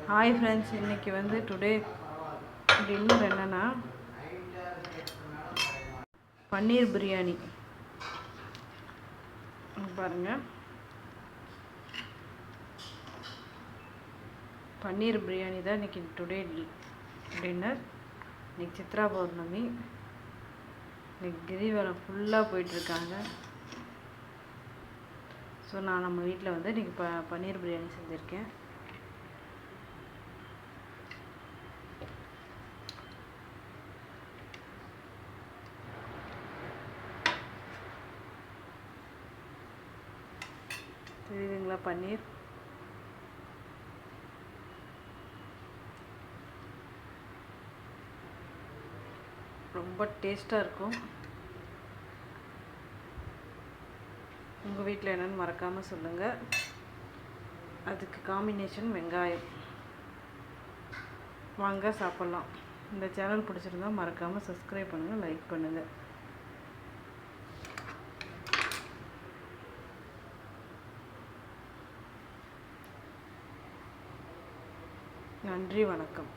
Hi friends, இன்றைக்கி வந்து today dinner என்னென்னா பன்னீர் பிரியாணி. பாருங்கள், பன்னீர் பிரியாணி தான் இன்றைக்கி டுடே டின்னர். இன்றைக்கி சித்ரா பௌர்ணமி. இன்றைக்கி கிரிவலம் ஃபுல்லாக போயிட்டுருக்காங்க. ஸோ நான் நம்ம வீட்டில் வந்து இன்றைக்கி பன்னீர் பிரியாணி செஞ்சுருக்கேன். தெரியுதுங்களா? பன்னீர் ரொம்ப டேஸ்ட்டாக இருக்கும். உங்கள் வீட்டில் என்னென்னு மறக்காமல் சொல்லுங்கள். அதுக்கு காம்பினேஷன் வெங்காயம். வாங்க சாப்பிட்லாம். இந்த சேனல் பிடிச்சிருந்தா மறக்காமல் சப்ஸ்கிரைப் பண்ணுங்கள், லைக் பண்ணுங்கள். நன்றி, வணக்கம்.